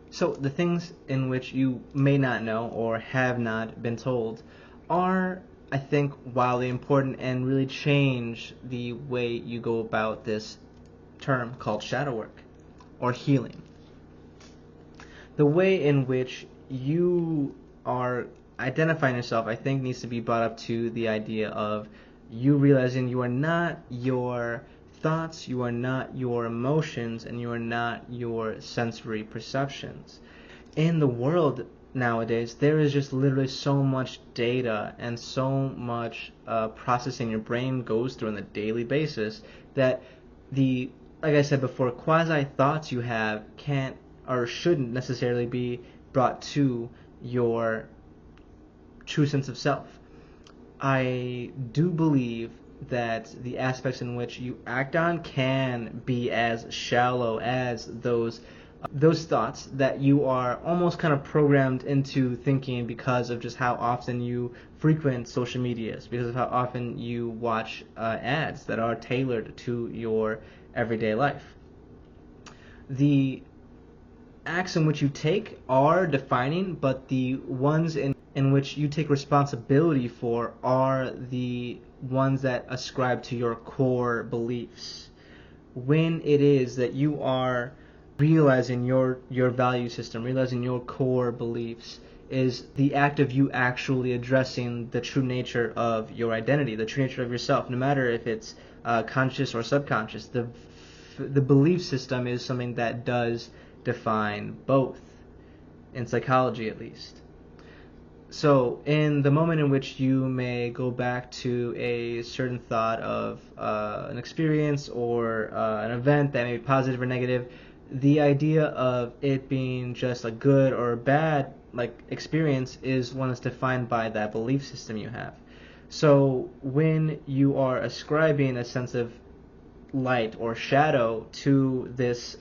So the things in which you may not know or have not been told are, I think, wildly important and really change the way you go about this term called shadow work or healing. The way in which you are identifying yourself, I think, needs to be brought up to the idea of you realizing you are not your thoughts, you are not your emotions, and you are not your sensory perceptions. In the world nowadays, there is just literally so much data and so much processing your brain goes through on a daily basis that like I said before, quasi thoughts you have can't or shouldn't necessarily be brought to your true sense of self. I do believe that the aspects in which you act on can be as shallow as those thoughts that you are almost kind of programmed into thinking because of just how often you frequent social medias, because of how often you watch ads that are tailored to your everyday life. The acts in which you take are defining, but the ones in which you take responsibility for are the ones that ascribe to your core beliefs. When it is that you are realizing your value system, realizing your core beliefs, is the act of you actually addressing the true nature of your identity, the true nature of yourself, no matter if it's conscious or subconscious. The belief system is something that does define both, in psychology at least. So in the moment in which you may go back to a certain thought of an experience or an event that may be positive or negative, the idea of it being just a good or a bad experience is one that's defined by that belief system you have. So when you are ascribing a sense of light or shadow to this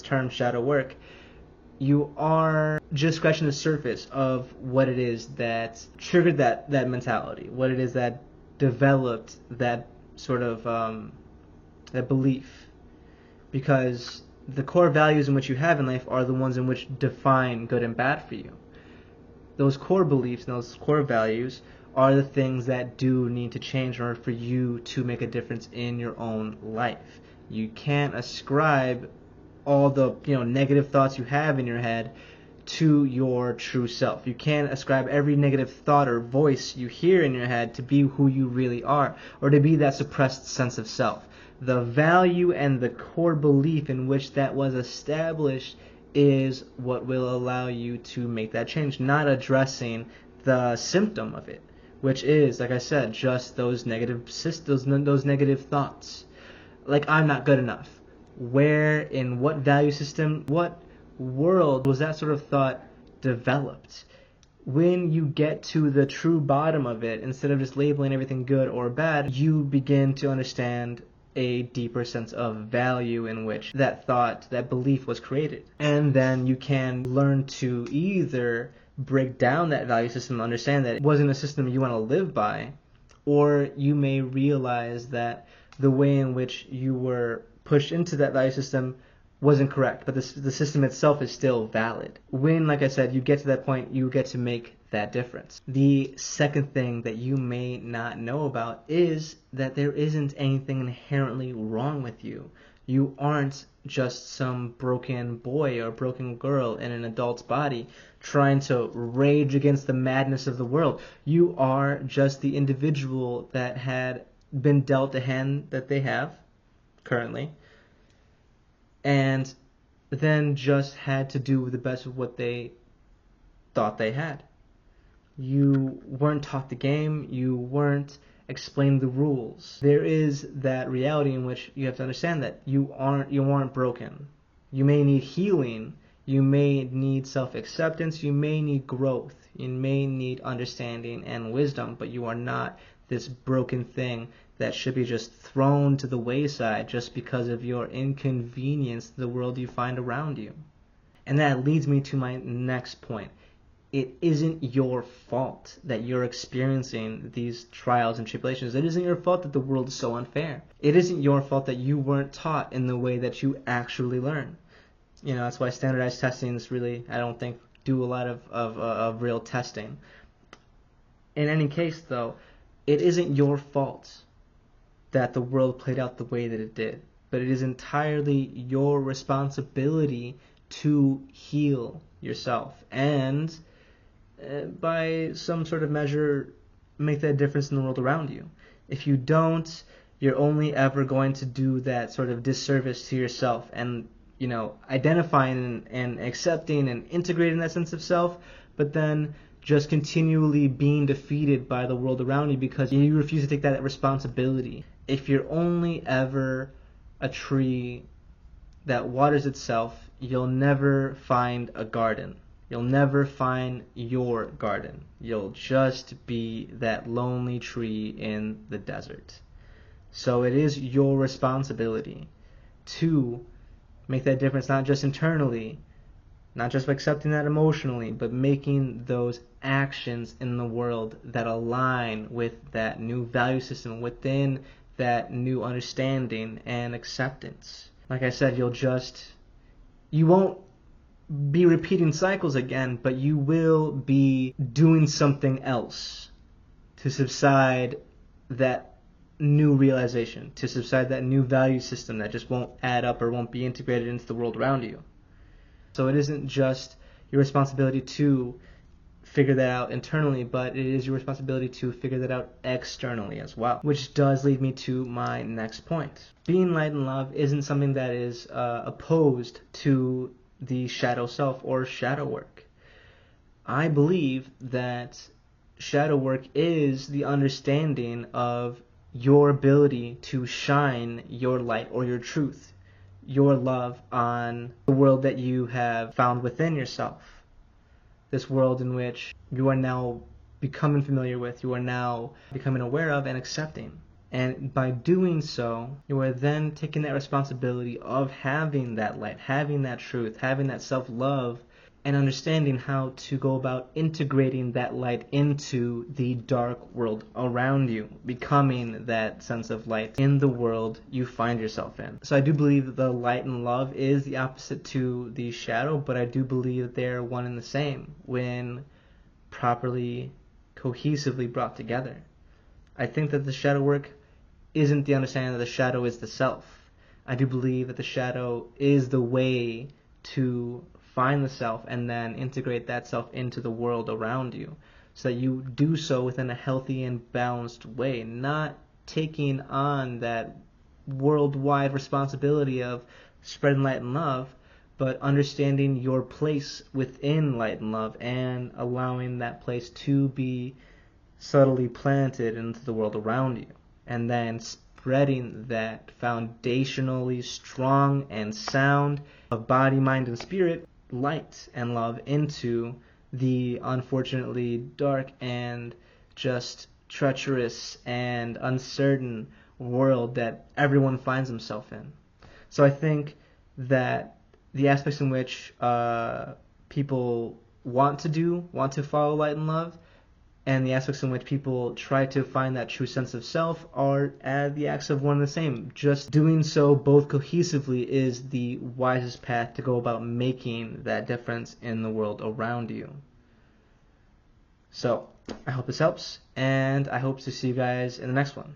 term shadow work, you are just scratching the surface of what it is that triggered that mentality, what it is that developed that sort of that belief. Because the core values in which you have in life are the ones in which define good and bad for you. Those core beliefs and those core values are the things that do need to change in order for you to make a difference in your own life. You can't ascribe all the negative thoughts you have in your head to your true self. You can't ascribe every negative thought or voice you hear in your head to be who you really are, or to be that suppressed sense of self. The value and the core belief in which that was established is what will allow you to make that change, not addressing the symptom of it, which is, like I said, just those negative thoughts. Like, I'm not good enough. Where, in what value system, what world was that sort of thought developed? When you get to the true bottom of it, instead of just labeling everything good or bad, you begin to understand a deeper sense of value in which that thought, that belief was created. And then you can learn to either break down that value system and understand that it wasn't a system you want to live by, or you may realize that the way in which you were pushed into that value system wasn't correct, but the system itself is still valid. When, like I said, you get to that point, you get to make that difference. The second thing that you may not know about is that there isn't anything inherently wrong with you. You aren't just some broken boy or broken girl in an adult's body trying to rage against the madness of the world. You are just the individual that had been dealt the hand that they have currently, and then just had to do the best of what they thought they had. You weren't taught the game, you weren't explained the rules. There is that reality in which you have to understand that you aren't broken. You may need healing You may need self-acceptance, you may need growth, you may need understanding and wisdom, but you are not this broken thing that should be just thrown to the wayside just because of your inconvenience to the world you find around you. And that leads me to my next point. It isn't your fault that you're experiencing these trials and tribulations. It isn't your fault that the world is so unfair. It isn't your fault that you weren't taught in the way that you actually learn. That's why standardized testing is really, I don't think, do a lot of real testing. In any case, though, it isn't your fault that the world played out the way that it did, but it is entirely your responsibility to heal yourself and, by some sort of measure, make that difference in the world around you. If you don't, you're only ever going to do that sort of disservice to yourself and, identifying and accepting and integrating that sense of self, but then just continually being defeated by the world around you because you refuse to take that responsibility. If you're only ever a tree that waters itself, you'll never find a garden. You'll never find your garden. You'll just be that lonely tree in the desert. So it is your responsibility to make that difference, not just internally, not just by accepting that emotionally, but making those actions in the world that align with that new value system, within that new understanding and acceptance. Like I said, you won't be repeating cycles again, but you will be doing something else to subside that new realization, to subside that new value system that just won't add up or won't be integrated into the world around you. So it isn't just your responsibility to figure that out internally, but it is your responsibility to figure that out externally as well. Which does lead me to my next point. Being light and love isn't something that is opposed to the shadow self or shadow work. I believe that shadow work is the understanding of your ability to shine your light or your truth, your love on the world that you have found within yourself. This world in which you are now becoming familiar with, you are now becoming aware of and accepting. And by doing so, you are then taking that responsibility of having that light, having that truth, having that self-love, and understanding how to go about integrating that light into the dark world around you, becoming that sense of light in the world you find yourself in. So I do believe that the light and love is the opposite to the shadow, but I do believe that they're one and the same when properly, cohesively brought together. I think that the shadow work isn't the understanding that the shadow is the self. I do believe that the shadow is the way to find the self and then integrate that self into the world around you, so that you do so within a healthy and balanced way, not taking on that worldwide responsibility of spreading light and love, but understanding your place within light and love and allowing that place to be subtly planted into the world around you, and then spreading that foundationally strong and sound of body, mind, and spirit light and love into the unfortunately dark and just treacherous and uncertain world that everyone finds himself in. So I think that the aspects in which people want to follow light and love, and the aspects in which people try to find that true sense of self are the acts of one and the same. Just doing so both cohesively is the wisest path to go about making that difference in the world around you. So, I hope this helps, and I hope to see you guys in the next one.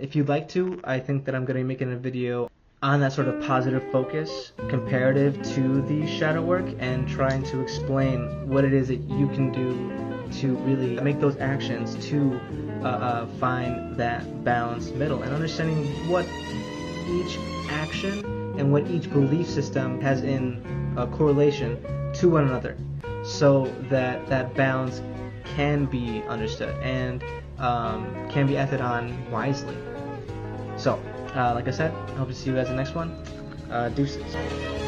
If you'd like to, I think that I'm going to be making a video on that sort of positive focus comparative to the shadow work, and trying to explain what it is that you can do to really make those actions to find that balanced middle, and understanding what each action and what each belief system has in correlation to one another, so that that balance can be understood and can be acted on wisely. So, like I said, I hope to see you guys in the next one. Deuces.